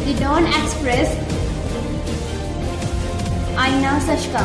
The Dawn Express, आईना सच का।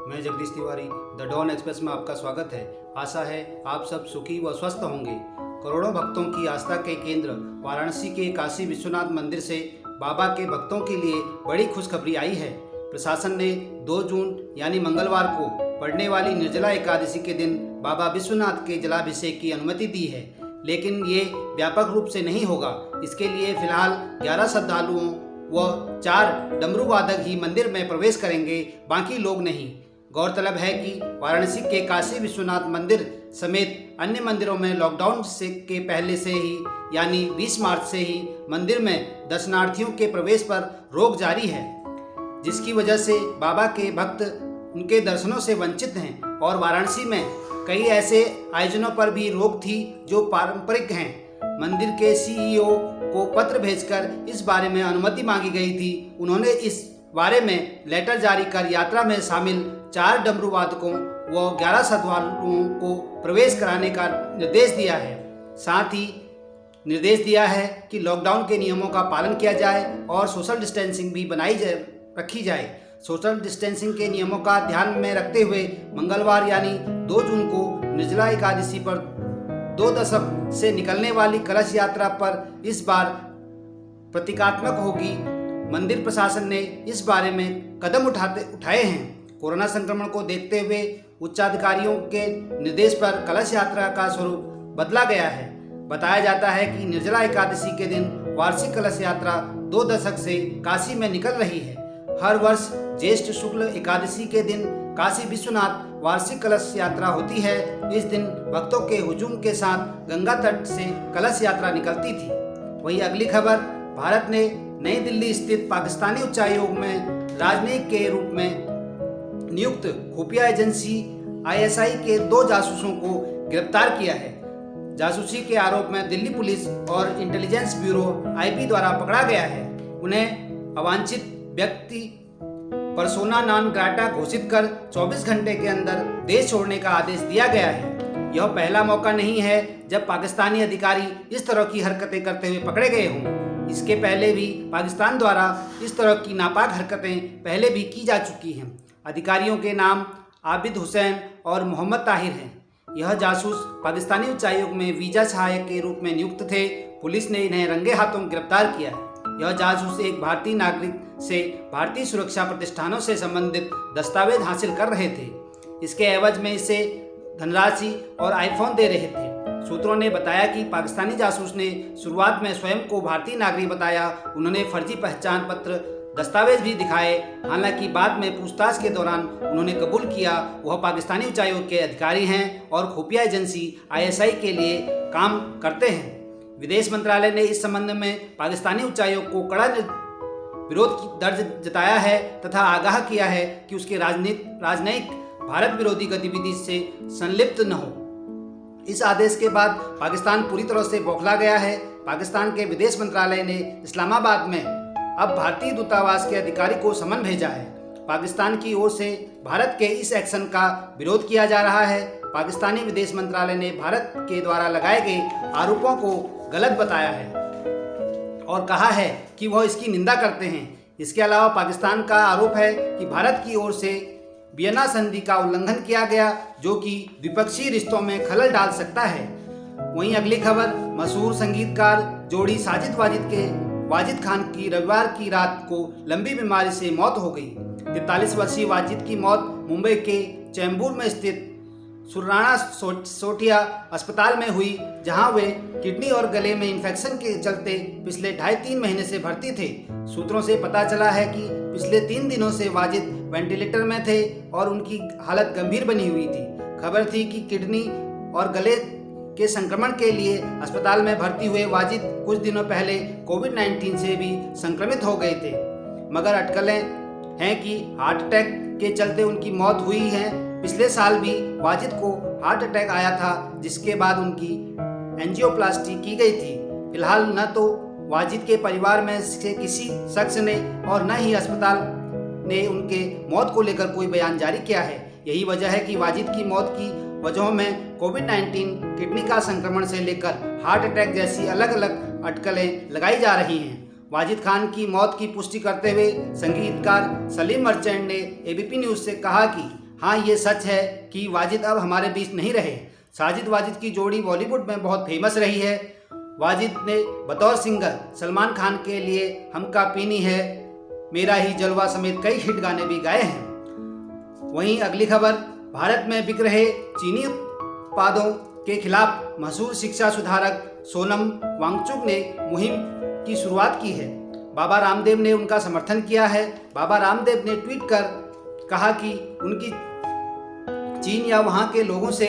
मैं Jagdish Tiwari the Dawn Express में आपका स्वागत है। आशा है आप सब सुखी व स्वस्थ होंगे। करोड़ों भक्तों की आस्था के केंद्र वाराणसी के काशी विश्वनाथ मंदिर से बाबा के भक्तों के लिए बड़ी खुशखबरी आई है। प्रशासन ने 2 जून यानी मंगलवार को पड़ने वाली निर्जला एकादशी के दिन बाबा विश्वनाथ के जलाभिषेक की अनुमति दी है, लेकिन ये व्यापक रूप से नहीं होगा। इसके लिए फिलहाल 11 श्रद्धालुओं व 4 डमरू वादक ही मंदिर में प्रवेश करेंगे, बाकी लोग नहीं। गौरतलब है कि वाराणसी के काशी विश्वनाथ मंदिर समेत अन्य मंदिरों में लॉकडाउन के पहले से ही यानी 20 मार्च से ही मंदिर में दर्शनार्थियों के प्रवेश पर रोक जारी है, जिसकी वजह से बाबा के भक्त उनके दर्शनों से वंचित हैं और वाराणसी में कई ऐसे आयोजनों पर भी रोक थी जो पारंपरिक हैं। मंदिर के सीईओ को पत्र भेजकर इस बारे में अनुमति मांगी गई थी। उन्होंने इस बारे में लेटर जारी कर यात्रा में शामिल 4 डमरू वादकों व 11 श्रद्धालुओं को प्रवेश कराने का निर्देश दिया है। साथ ही निर्देश दिया है कि लॉकडाउन के नियमों का पालन किया जाए और सोशल डिस्टेंसिंग भी रखी जाए। सोशल डिस्टेंसिंग के नियमों का ध्यान में रखते हुए मंगलवार यानी 2 जून को निर्जला एकादशी पर 2 दशक से निकलने वाली कलश यात्रा पर इस बार प्रतीकात्मक होगी। मंदिर प्रशासन ने इस बारे में कदम उठाए हैं। कोरोना संक्रमण को देखते हुए उच्चाधिकारियों के निर्देश पर कलश यात्रा का स्वरूप बदला गया है। बताया जाता है कि निर्जला एकादशी के दिन वार्षिक कलश यात्रा 2 दशक से काशी में निकल रही है। हर वर्ष ज्येष्ठ शुक्ल एकादशी के दिन काशी विश्वनाथ वार्षिक कलश यात्रा होती है। इस दिन भक्तों के हुजूम के साथ गंगा तट से कलश यात्रा निकलती थी। वहीं अगली खबर, भारत ने नई दिल्ली स्थित पाकिस्तानी उच्चायोग में राजनयिक के रूप में नियुक्त खुफिया एजेंसी ISI के 2 जासूसों को गिरफ्तार किया है। जासूसी के आरोप में दिल्ली पुलिस और इंटेलिजेंस ब्यूरो IP द्वारा पकड़ा गया है। उन्हें अवांछित व्यक्ति पर्सोना नॉन ग्राटा घोषित कर 24 घंटे के अंदर देश छोड़ने का आदेश दिया गया है। यह पहला मौका नहीं है जब पाकिस्तानी अधिकारी इस तरह की हरकतें करते हुए पकड़े गए हों। इसके पहले भी पाकिस्तान द्वारा इस तरह की नापाक हरकतें पहले भी की जा चुकी हैं। अधिकारियों के नाम आबिद हुसैन और मोहम्मद ताहिर हैं। यह जासूस पाकिस्तानी उच्चायोग में वीजा सहायक के रूप में नियुक्त थे। पुलिस ने इन्हें रंगे हाथों गिरफ्तार किया है। यह जासूस एक भारतीय नागरिक से भारतीय सुरक्षा प्रतिष्ठानों से संबंधित दस्तावेज हासिल कर रहे थे। इसके एवज में इसे धनराशि और आईफोन दे रहे थे। सूत्रों ने बताया कि पाकिस्तानी जासूस ने शुरुआत में स्वयं को भारतीय नागरिक बताया। उन्होंने फर्जी पहचान पत्र दस्तावेज भी दिखाए। हालांकि बाद में पूछताछ के दौरान उन्होंने कबूल किया वह पाकिस्तानी उच्चायोग के अधिकारी हैं और खुफिया एजेंसी ISI के लिए काम करते हैं। विदेश मंत्रालय ने इस संबंध में पाकिस्तानी उच्चायोग को कड़ा विरोध दर्ज जताया है तथा आगाह किया है कि उसके राजनयिक भारत विरोधी गतिविधि से संलिप्त न हो। इस आदेश के बाद पाकिस्तान पूरी तरह से बौखला गया है। पाकिस्तान के विदेश मंत्रालय ने इस्लामाबाद में अब भारतीय दूतावास के अधिकारी को समन भेजा है। पाकिस्तान की ओर से भारत के इस एक्शन का विरोध किया जा रहा है। पाकिस्तानी विदेश मंत्रालय ने भारत के द्वारा लगाए गए आरोपों को गलत बताया है और कहा है कि वह इसकी निंदा करते हैं। इसके अलावा पाकिस्तान का आरोप है कि भारत की ओर से वियना संधि का उल्लंघन किया गया, जो कि द्विपक्षीय रिश्तों में खलल डाल सकता है। वहीं अगली खबर, मशहूर संगीतकार जोड़ी साजिद वाजिद खान की रविवार की रात को लंबी बीमारी से मौत हो गई। 43 वर्षीय वाजिद की मौत मुंबई के चैम्बूर में स्थित सुराना सोठिया अस्पताल में हुई, जहां वे किडनी और गले में इन्फेक्शन के चलते पिछले 2.5-3 महीने से भर्ती थे। सूत्रों से पता चला है कि पिछले 3 दिनों से वाजिद वेंटिलेटर में थे और उनकी हालत गंभीर बनी हुई थी। खबर थी कि किडनी और गले के संक्रमण के लिए अस्पताल में भर्ती हुए वाजिद कुछ दिनों पहले कोविड-19 से भी संक्रमित हो गए थे, मगर अटकलें हैं कि हार्ट अटैक के चलते उनकी मौत हुई है। पिछले साल भी वाजिद को हार्ट अटैक आया था, जिसके बाद उनकी एंजियोप्लास्टी की गई थी। फिलहाल न तो वाजिद के परिवार में से किसी शख्स ने और न ही अस्पताल ने उनके मौत को लेकर कोई बयान जारी किया है। यही वजह है कि वाजिद की मौत की वजहों में कोविड-19, किडनी का संक्रमण से लेकर हार्ट अटैक जैसी अलग अलग अटकलें लगाई जा रही हैं। वाजिद खान की मौत की पुष्टि करते हुए संगीतकार सलीम मर्चेंट ने एबीपी न्यूज़ से कहा कि हाँ, ये सच है कि वाजिद अब हमारे बीच नहीं रहे। साजिद वाजिद की जोड़ी बॉलीवुड में बहुत फेमस रही है। वाजिद ने बतौर सिंगर सलमान खान के लिए हमका पीनी है, मेरा ही जलवा समेत कई हिट गाने भी गाए हैं। वहीं अगली खबर, भारत में बिक रहे चीनी उत्पादों के खिलाफ मशहूर शिक्षा सुधारक सोनम वांगचुक ने मुहिम की शुरुआत की है। बाबा रामदेव ने उनका समर्थन किया है। बाबा रामदेव ने ट्वीट कर कहा कि उनकी चीन या वहाँ के लोगों से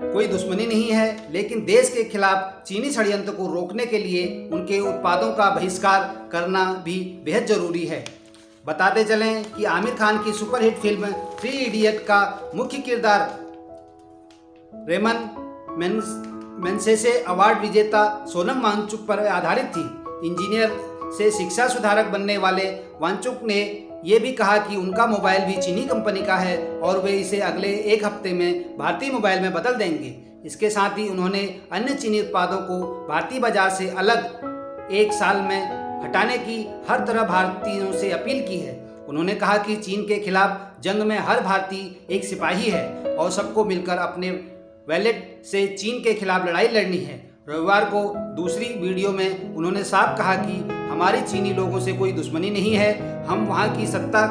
कोई दुश्मनी नहीं है, लेकिन देश के खिलाफ चीनी षड्यंत्र को रोकने के लिए उनके उत्पादों का बहिष्कार करना भी बेहद जरूरी है। बताते चलें कि आमिर खान की सुपरहिट फिल्म 3 इडियट का मुख्य किरदार रेमन मैग्सेसे अवार्ड विजेता सोनम वांगचुक पर आधारित थी। इंजीनियर से शिक्षा सुधारक बनने वाले वांगचुक ने ये भी कहा कि उनका मोबाइल भी चीनी कंपनी का है और वे इसे अगले एक हफ्ते में भारतीय मोबाइल में बदल देंगे। इसके साथ ही उन्होंने अन्य चीनी उत्पादों को भारतीय बाजार से अलग 1 साल में हटाने की हर तरह भारतीयों से अपील की है। उन्होंने कहा कि चीन के खिलाफ जंग में हर भारतीय एक सिपाही है और सबको मिलकर अपने वैलेट से चीन के खिलाफ लड़ाई लड़नी है। रविवार को दूसरी वीडियो में उन्होंने साफ कहा कि हमारी चीनी लोगों से कोई दुश्मनी नहीं है, हम वहाँ की सत्ता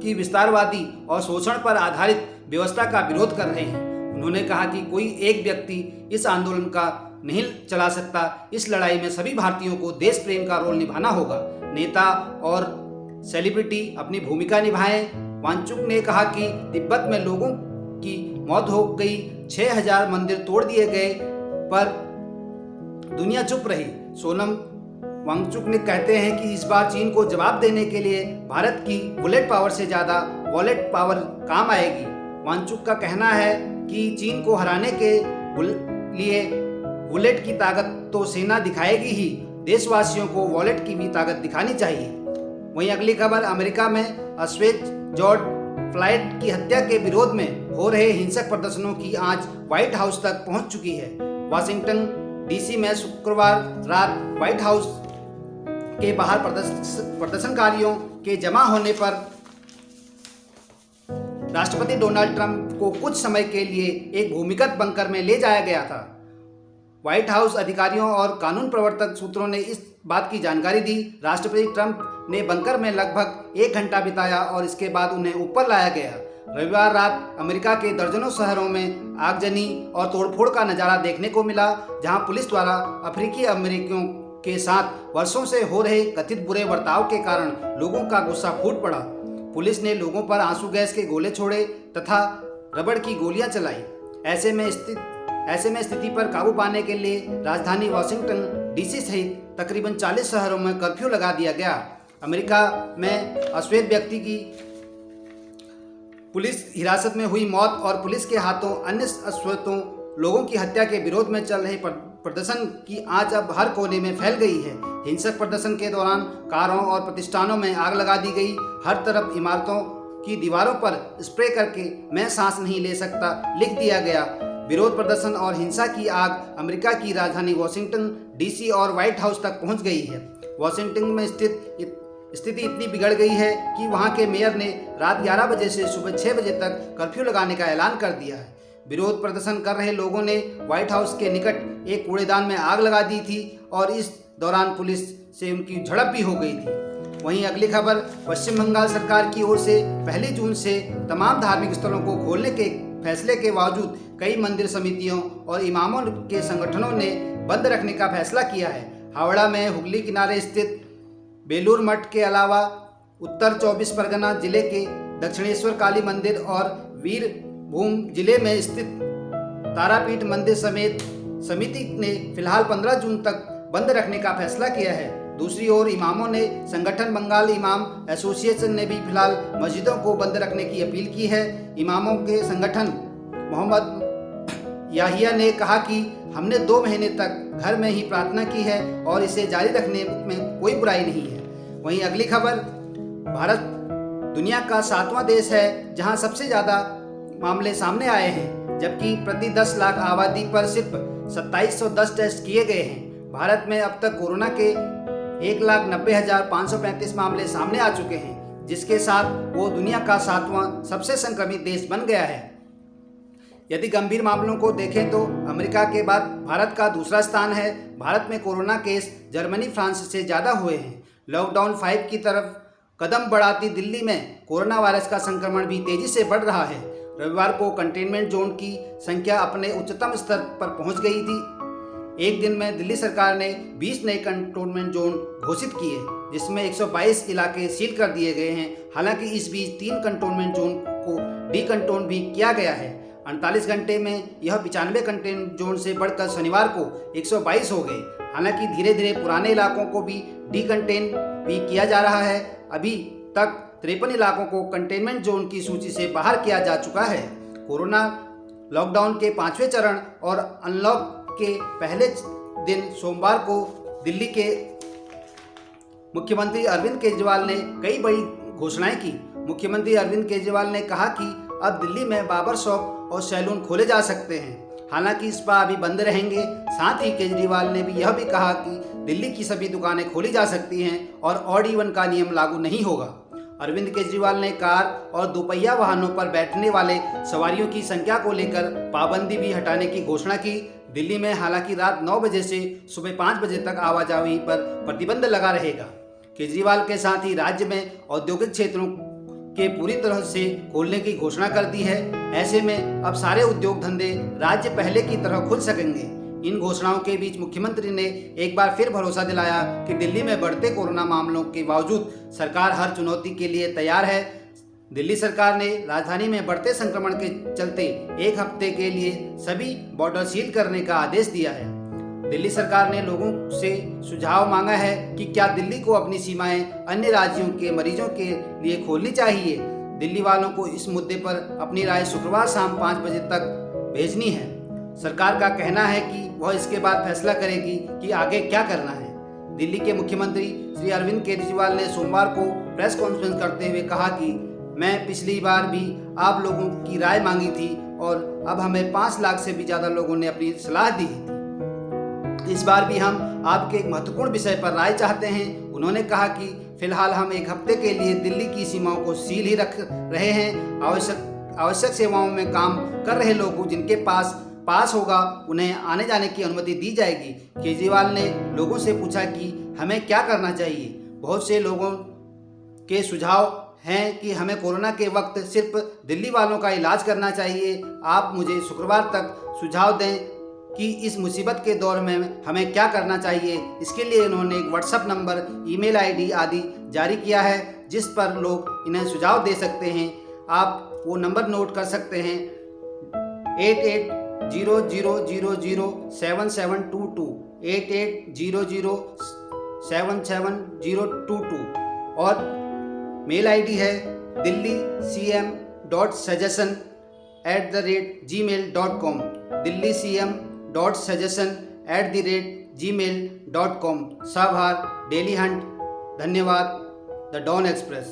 की विस्तारवादी और शोषण पर आधारित व्यवस्था का विरोध कर रहे हैं। उन्होंने कहा कि कोई एक व्यक्ति इस आंदोलन का नहीं चला सकता। इस लड़ाई में सभी भारतीयों को देश प्रेम का रोल निभाना होगा। नेता और सेलिब्रिटी अपनी भूमिका निभाएं। वांगचुक ने कहा कि तिब्बत में लोगों की मौत हो गई, 6000 मंदिर तोड़ दिए गए, पर दुनिया चुप रही। सोनम वांगचुक ने कहते हैं कि इस बार चीन को जवाब देने के लिए भारत की बुलेट पावर से ज़्यादा वॉलेट पावर काम आएगी। वांगचुक का कहना है कि चीन को हराने के लिए बुलेट की ताकत तो सेना दिखाएगी ही, देशवासियों को वॉलेट की भी ताकत दिखानी चाहिए। वहीं अगली खबर, अमेरिका में अश्वेत जॉर्ज फ्लॉयड की हत्या के विरोध में हो रहे हिंसक प्रदर्शनों की आंच व्हाइट हाउस तक पहुंच चुकी है। वाशिंगटन डीसी में शुक्रवार रात व्हाइट हाउस के बाहर प्रदर्शनकारियों के जमा होने पर राष्ट्रपति डोनाल्ड ट्रंप को कुछ समय के लिए एक भूमिगत बंकर में ले जाया गया था। व्हाइट हाउस अधिकारियों और कानून प्रवर्तक सूत्रों ने इस बात की जानकारी दी। राष्ट्रपति ट्रंप ने बंकर में लगभग 1 घंटा बिताया और इसके बाद उन्हें ऊपर लाया गया। रविवार रात अमेरिका के दर्जनों शहरों में आगजनी और तोड़फोड़ का नज़ारा देखने को मिला, जहां पुलिस द्वारा अफ्रीकी अमेरिकियों के साथ वर्षों से हो रहे कथित बुरे बर्ताव के कारण लोगों का गुस्सा फूट पड़ा। पुलिस ने लोगों पर आंसू गैस के गोले छोड़े तथा रबड़ की गोलियां चलाई। ऐसे में स्थिति पर काबू पाने के लिए राजधानी वाशिंगटन डीसी सहित तकरीबन 40 शहरों में कर्फ्यू लगा दिया गया। अमेरिका में अश्वेत व्यक्ति की पुलिस हिरासत में हुई मौत और पुलिस के हाथों अन्य अश्वेतों लोगों की हत्या के विरोध में चल रहे प्रदर्शन की आंच अब हर कोने में फैल गई है। हिंसक प्रदर्शन के दौरान कारों और प्रतिष्ठानों में आग लगा दी गई। हर तरफ इमारतों की दीवारों पर स्प्रे करके मैं सांस नहीं ले सकता लिख दिया गया। विरोध प्रदर्शन और हिंसा की आग अमेरिका की राजधानी वाशिंगटन डीसी और व्हाइट हाउस तक पहुंच गई है। वाशिंगटन में स्थिति इतनी बिगड़ गई है कि वहां के मेयर ने रात 11 बजे से सुबह 6 बजे तक कर्फ्यू लगाने का ऐलान कर दिया है। विरोध प्रदर्शन कर रहे लोगों ने व्हाइट हाउस के निकट एक कूड़ेदान में आग लगा दी थी और इस दौरान पुलिस से उनकी झड़प भी हो गई थी। वहीं अगली खबर, पश्चिम बंगाल सरकार की ओर से 1 जून से तमाम धार्मिक स्थलों को खोलने के फैसले के बावजूद कई मंदिर समितियों और इमामों के संगठनों ने बंद रखने का फैसला किया है। हावड़ा में हुगली किनारे स्थित बेलूर मठ के अलावा उत्तर 24 परगना जिले के दक्षिणेश्वर काली मंदिर और वीरभूम जिले में स्थित तारापीठ मंदिर समेत समिति ने फिलहाल 15 जून तक बंद रखने का फैसला किया है। दूसरी ओर इमामों ने संगठन बंगाल इमाम एसोसिएशन ने भी फिलहाल मस्जिदों को बंद रखने की अपील की है। इमामों के संगठन मोहम्मद याहिया ने कहा कि हमने 2 महीने तक घर में ही प्रार्थना की है और इसे जारी रखने में कोई बुराई नहीं है। वहीं अगली खबर, भारत दुनिया का 7वां देश है जहां सबसे ज़्यादा मामले सामने आए हैं। जबकि प्रति 10 लाख आबादी पर सिर्फ 2710 टेस्ट किए गए हैं। भारत में अब तक कोरोना के 1,90,535 मामले सामने आ चुके हैं, जिसके साथ वो दुनिया का 7वां सबसे संक्रमित देश बन गया है। यदि गंभीर मामलों को देखें तो अमेरिका के बाद भारत का दूसरा स्थान है। भारत में कोरोना केस जर्मनी, फ्रांस से ज़्यादा हुए हैं। लॉकडाउन 5 की तरफ कदम बढ़ाती दिल्ली में कोरोना वायरस का संक्रमण भी तेजी से बढ़ रहा है। रविवार को कंटेनमेंट जोन की संख्या अपने उच्चतम स्तर पर पहुंच गई थी। एक दिन में दिल्ली सरकार ने 20 नए कंटेनमेंट जोन घोषित किए, जिसमें 122 इलाके सील कर दिए गए हैं। हालांकि इस बीच 3 कंटेनमेंट जोन को डीकंटेन भी किया गया है। 48 घंटे में यह 95 कंटेनमेंट जोन से बढ़कर शनिवार को 122 हो गए। हालांकि धीरे धीरे पुराने इलाकों को भी डीकंटेन भी किया जा रहा है। अभी तक 53 इलाकों को कंटेनमेंट जोन की सूची से बाहर किया जा चुका है। कोरोना लॉकडाउन के 5वें चरण और अनलॉक के पहले दिन सोमवार को दिल्ली के मुख्यमंत्री अरविंद केजरीवाल ने कई बड़ी घोषणाएं की। मुख्यमंत्री अरविंद केजरीवाल ने कहा कि अब दिल्ली में बार्बर शॉप और सैलून खोले जा सकते हैं, हालांकि स्पा अभी बंद रहेंगे। साथ ही केजरीवाल ने भी यह भी कहा कि दिल्ली की सभी दुकानें खोली जा सकती हैं और ऑड इवन का नियम लागू नहीं होगा। अरविंद केजरीवाल ने कार और दोपहिया वाहनों पर बैठने वाले सवारियों की संख्या को लेकर पाबंदी भी हटाने की घोषणा की। दिल्ली में हालांकि रात 9 बजे से सुबह 5 बजे तक आवाजाही पर प्रतिबंध लगा रहेगा। केजरीवाल के साथ ही राज्य में औद्योगिक क्षेत्रों के पूरी तरह से खोलने की घोषणा कर दी है। ऐसे में अब सारे उद्योग धंधे राज्य पहले की तरह खुल सकेंगे। इन घोषणाओं के बीच मुख्यमंत्री ने एक बार फिर भरोसा दिलाया कि दिल्ली में बढ़ते कोरोना मामलों के बावजूद सरकार हर चुनौती के लिए तैयार है। दिल्ली सरकार ने राजधानी में बढ़ते संक्रमण के चलते एक हफ्ते के लिए सभी बॉर्डर सील करने का आदेश दिया है। दिल्ली सरकार ने लोगों से सुझाव मांगा है कि क्या दिल्ली को अपनी सीमाएं अन्य राज्यों के मरीजों के लिए खोलनी चाहिए। दिल्ली वालों को इस मुद्दे पर अपनी राय शुक्रवार शाम 5 बजे तक भेजनी है। सरकार का कहना है कि वह इसके बाद फैसला करेगी कि आगे क्या करना है। दिल्ली के मुख्यमंत्री श्री अरविंद केजरीवाल ने सोमवार को प्रेस कॉन्फ्रेंस करते हुए कहा कि मैं पिछली बार भी आप लोगों की राय मांगी थी और अब हमें 5 लाख से भी ज़्यादा लोगों ने अपनी सलाह दी थी। इस बार भी हम आपके एक महत्वपूर्ण विषय पर राय चाहते हैं। उन्होंने कहा कि फिलहाल हम एक हफ्ते के लिए दिल्ली की सीमाओं को सील ही रख रहे हैं। आवश्यक सेवाओं में काम कर रहे लोगों जिनके पास होगा उन्हें आने जाने की अनुमति दी जाएगी। केजरीवाल ने लोगों से पूछा कि हमें क्या करना चाहिए। बहुत से लोगों के सुझाव हैं कि हमें कोरोना के वक्त सिर्फ दिल्ली वालों का इलाज करना चाहिए। आप मुझे शुक्रवार तक सुझाव दें कि इस मुसीबत के दौर में हमें क्या करना चाहिए। इसके लिए उन्होंने एक व्हाट्सएप नंबर, ईमेल आईडी आदि जारी किया है, जिस पर लोग इन्हें सुझाव दे सकते हैं। आप वो नंबर नोट कर सकते हैं 8800007722 8800007722 और मेल आईडी है dellicm.suggestion@gmail.com dellicm.suggestion@gmail.com। साभार, डेली हंट, धन्यवाद। The Dawn express.